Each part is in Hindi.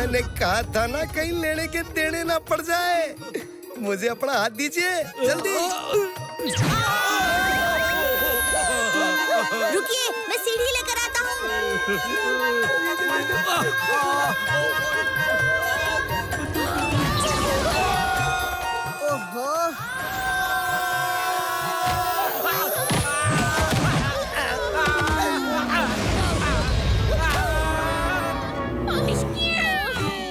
मैंने कहा था ना कहीं लेने के देने ना पड़ जाए। मुझे अपना हाथ दीजिए जल्दी। रुकिए, मैं सीढ़ी लेकर आता हूँ। ओहो,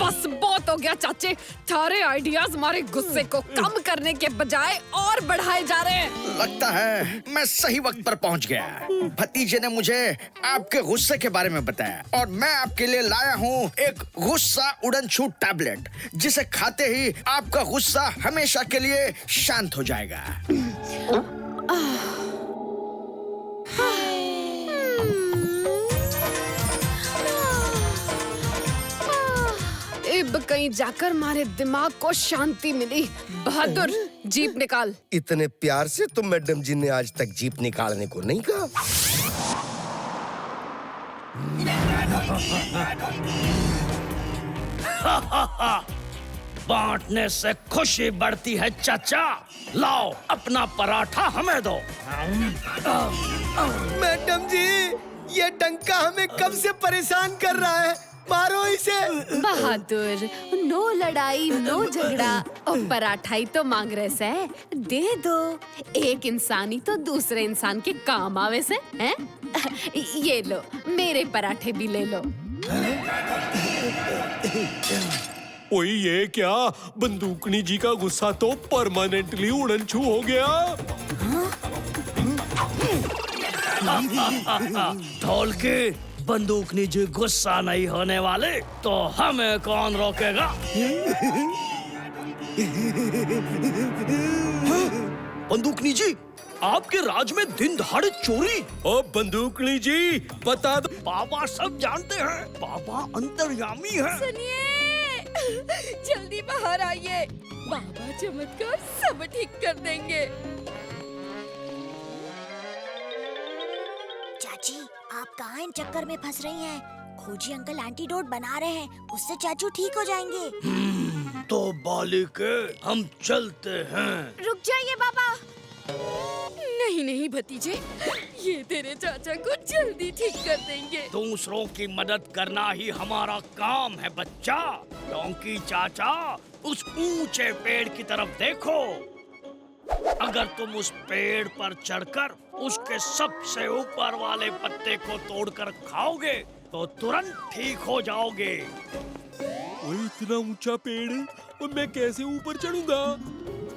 बस बहुत हो गया चाचे। सारे आइडियाज हमारे गुस्से को कम करने के बजाय और बढ़ाए जा रहे हैं। लगता है मैं सही वक्त पर पहुंच गया। भतीजे ने मुझे आपके गुस्से के बारे में बताया और मैं आपके लिए लाया हूँ एक गुस्सा उड़न छूट टैबलेट, जिसे खाते ही आपका गुस्सा हमेशा के लिए शांत हो जाएगा। अब कहीं जाकर हमारे दिमाग को शांति मिली। बहादुर, जीप निकाल। इतने प्यार से तो मैडम जी ने आज तक जीप निकालने को नहीं कहा। बांटने से खुशी बढ़ती है चाचा। लाओ अपना पराठा हमें दो। मैडम जी, ये डंका हमें कब से परेशान कर रहा है। मारो इसे। बहादुर, नो लड़ाई नो झगड़ा और पराठा ही तो मांग रहे से। दे दो, एक इंसान ही तो दूसरे इंसान के काम आवे से हैं? ये लो, मेरे पराठे भी ले लो। ओए ये क्या, बंदूकनी जी का गुस्सा तो परमानेंटली उड़नछू हो गया। ढोलकी, बंदूकनी जी गुस्सा नहीं होने वाले तो हमें कौन रोकेगा? बंदूकनी जी, आपके राज में दिन दहाड़े चोरी। ओ बंदूकनी जी, बता दो। बाबा सब जानते हैं, बाबा अंतर्यामी है। सुनिए, जल्दी बाहर आइए। बाबा चमत्कार सब ठीक कर देंगे। चाची, आप कहाँ इन चक्कर में फंस रही हैं? खोजी अंकल एंटीडोट बना रहे हैं, उससे चाचू ठीक हो जाएंगे। तो बालिके, हम चलते हैं। रुक जाइए बाबा। नहीं नहीं भतीजे, ये तेरे चाचा को जल्दी ठीक कर देंगे। दूसरों की मदद करना ही हमारा काम है बच्चा। डोंकी चाचा, उस ऊंचे पेड़ की तरफ देखो। अगर तुम उस पेड़ पर चढ़कर उसके सबसे ऊपर वाले पत्ते को तोड़कर खाओगे तो तुरंत ठीक हो जाओगे। ओए इतना ऊंचा पेड़ है, और मैं कैसे ऊपर चढ़ूंगा?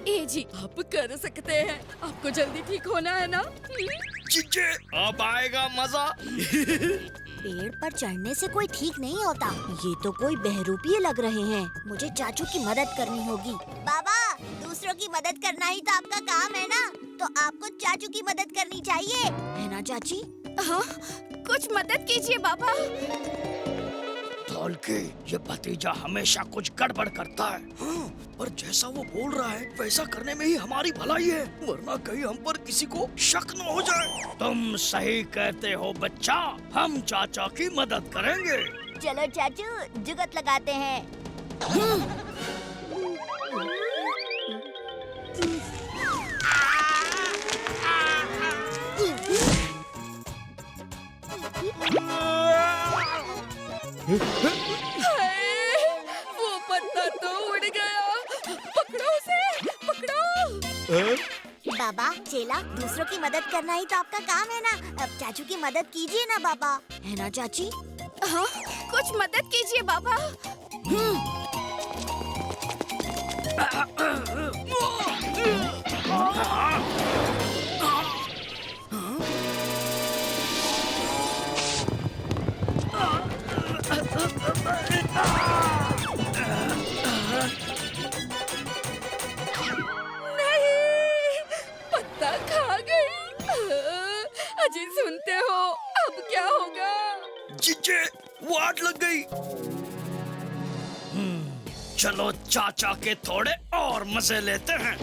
ए जी, आप कर सकते हैं। आपको जल्दी ठीक होना है ना? जीजे, अब आएगा मजा। पेड़ पर चढ़ने से कोई ठीक नहीं होता। ये तो कोई बहरूपिये लग रहे हैं। मुझे चाचू की मदद करनी होगी। बाबा, दूसरों की मदद करना ही तो आपका काम है ना, तो आपको चाचू की मदद करनी चाहिए, है ना चाची? हाँ, कुछ मदद कीजिए बाबा। ढोलकी, ये भतीजा हमेशा कुछ गड़बड़ करता है। हाँ, पर जैसा वो बोल रहा है वैसा करने में ही हमारी भलाई है, वरना कहीं हम पर किसी को शक न हो जाए। तुम सही कहते हो बच्चा, हम चाचा की मदद करेंगे। चलो चाचू, जुगत लगाते हैं। वो पत्ता तो उड़ गया। पकड़ो उसे, पकड़ो। बाबा, चेला, दूसरों की मदद करना ही तो आपका काम है ना। अब चाचू की मदद कीजिए ना बाबा, है ना चाची? हाँ, कुछ मदद कीजिए बाबा। पत्ता खा गई। अजी सुनते हो, अब क्या होगा? जीजे, वो आग लग गई। चलो चाचा के थोड़े और मजे लेते हैं।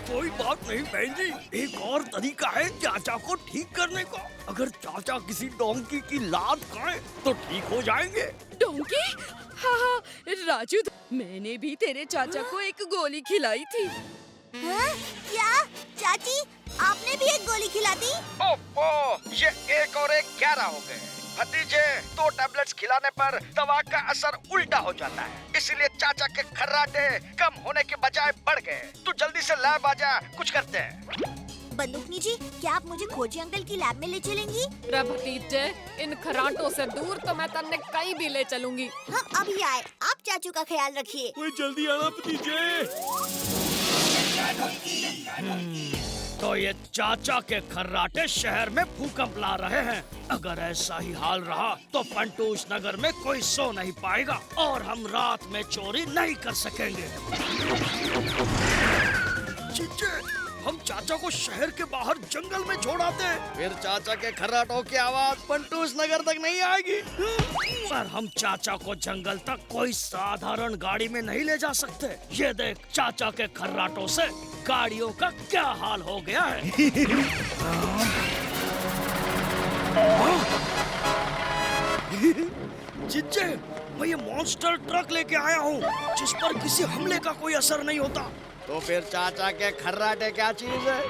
कोई बात नहीं बहन जी, एक और तरीका है चाचा को ठीक करने का। अगर चाचा किसी डोंकी की लात खाएं तो ठीक हो जाएंगे। डोंकी? हाँ, राजू, मैंने भी तेरे चाचा को एक गोली खिलाई थी। हाँ? क्या चाची, आपने भी एक गोली खिला दी? ओहो, ये 1 और 1 11 हो गए। भतीजे, 2 टैबलेट्स खिलाने पर दवा का असर उल्टा हो जाता है, इसीलिए चाचा के खर्राटे कम होने के बजाय बढ़ गए। तू जल्दी से लैब आ जा, कुछ करते हैं। बंदूकनी जी, क्या आप मुझे खोजी अंकल की लैब में ले चलेंगी? रे भतीजे, इन खराटों से दूर तो मैं तन्ने कहीं भी ले चलूंगी। हम अभी आए, आप चाचू का ख्याल रखिए। ओए जल्दी आना भतीजे। तो ये चाचा के खर्राटे शहर में भूकंप ला रहे हैं। अगर ऐसा ही हाल रहा तो फंटूस नगर में कोई सो नहीं पाएगा और हम रात में चोरी नहीं कर सकेंगे। चीचे, हम चाचा को शहर के बाहर जंगल में छोड़ आते हैं, फिर चाचा के खर्राटों की आवाज फंटूस नगर तक नहीं आएगी। पर हम चाचा को जंगल तक कोई साधारण गाड़ी में नहीं ले जा सकते। ये देख, चाचा के खर्राटों से गाड़ियों का क्या हाल हो गया है। चिच्चे, मैं ये मॉन्स्टर ट्रक लेके आया हूँ जिस पर किसी हमले का कोई असर नहीं होता। तो फिर चाचा के खर्राटे क्या चीज है?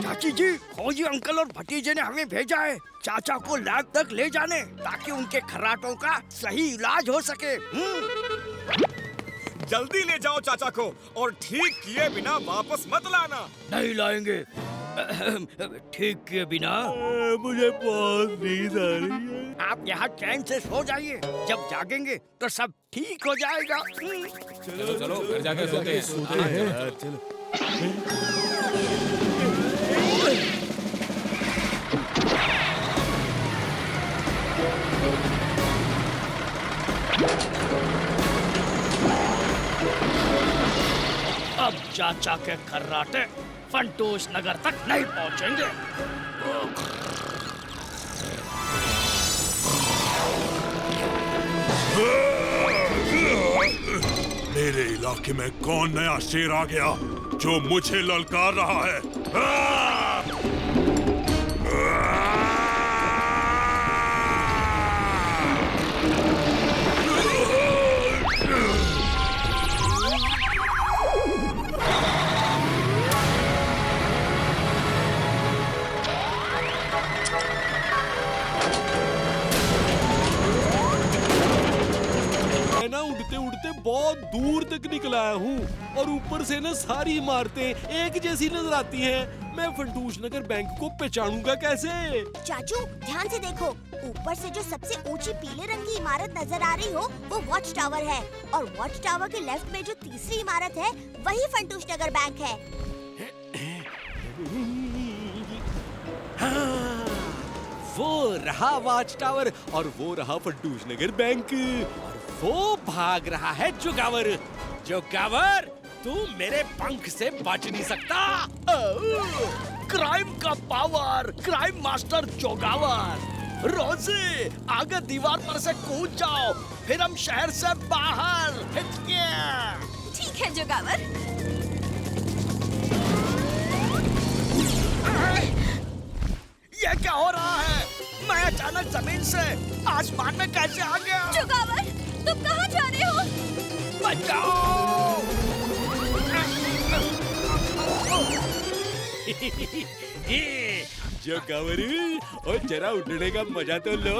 चाची जी, खोजी अंकल और भतीजे ने हमें भेजा है चाचा को लैब तक ले जाने, ताकि उनके खर्राटों का सही इलाज हो सके। जल्दी ले जाओ चाचा को और ठीक किए बिना वापस मत लाना। नहीं लाएंगे। ठीक किए बिना। मुझे बहुत नींद आ रही है। आप यहाँ चैन से सो जाइए, जब जागेंगे तो सब ठीक हो जाएगा। चलो चलो घर जाकर सोते हैं। चलो। अब चाचा के खर्राटे फंटूस नगर तक नहीं पहुँचेंगे। मेरे इलाके में कौन नया शेर आ गया जो मुझे ललकार रहा है? उड़ते उड़ते बहुत दूर तक निकल आया हूँ और ऊपर से ना सारी इमारतें एक जैसी नजर आती हैं। मैं फंटूस नगर बैंक को पहचानूंगा कैसे? चाचू, ध्यान से देखो, ऊपर से जो सबसे ऊंची पीले रंग की इमारत नजर आ रही हो वो वॉच टावर है, और वॉच टावर के लेफ्ट में जो तीसरी इमारत है वही फंटूस नगर बैंक है। हाँ, वो रहा वॉच टावर और वो रहा फंटूस नगर बैंक। वो भाग रहा है जोगावर। जोगावर, तू मेरे पंख से बच नहीं सकता। क्राइम का पावर, क्राइम मास्टर जोगावर। रोजी, आगे दीवार पर से कूद जाओ, फिर हम शहर से बाहर। ठीक है जोगावर। ये क्या हो रहा है? मैं अचानक जमीन से आसमान में कैसे आ गया? जोगावर, तुम कहाँ जा रहे हो? बचाओ! जोगावर, और जरा उड़ने का मजा तो लो।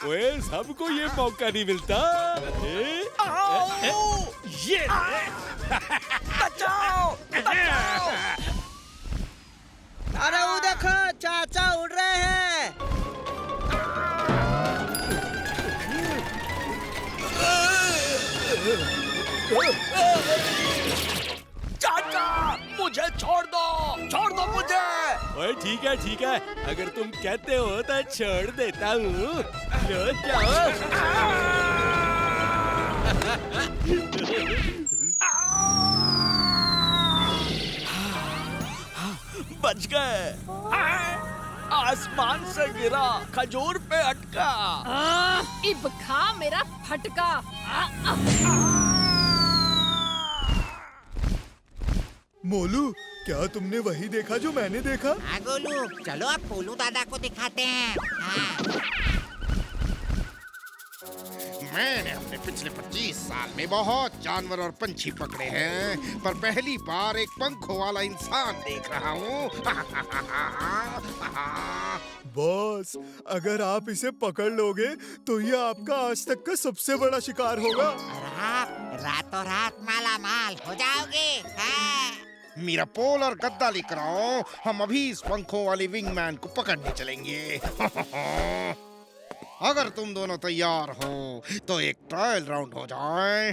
ओए, सबको ये मौका नहीं मिलता। ये बचाओ! बचाओ! अरे वो देखो, चाचा उड़ रहे हैं। चाचा, मुझे छोड़ दो मुझे। ओए ठीक है, अगर तुम कहते हो तो छोड़ देता हूँ। लो जाओ। बच गए। आसमान से गिरा, खजूर पे अटका। इब खा मेरा फटका। मोलू, क्या तुमने वही देखा जो मैंने देखा? हाँ गोलू, चलो अब पोलू दादा को दिखाते हैं। हाँ। मैंने अपने पिछले 25 साल में बहुत जानवर और पंछी पकड़े हैं, पर पहली बार एक पंखों वाला इंसान देख रहा हूँ। बॉस, अगर आप इसे पकड़ लोगे तो ये आपका आज तक का सबसे बड़ा शिकार होगा। और आप रातों रात माला माल हो जाओगे। हाँ। मेरा पोल और गद्दा लेकर आओ, हम अभी इस पंखों वाले विंगमैन को पकड़ने चलेंगे। अगर तुम दोनों तैयार हो तो एक ट्रायल राउंड हो जाए।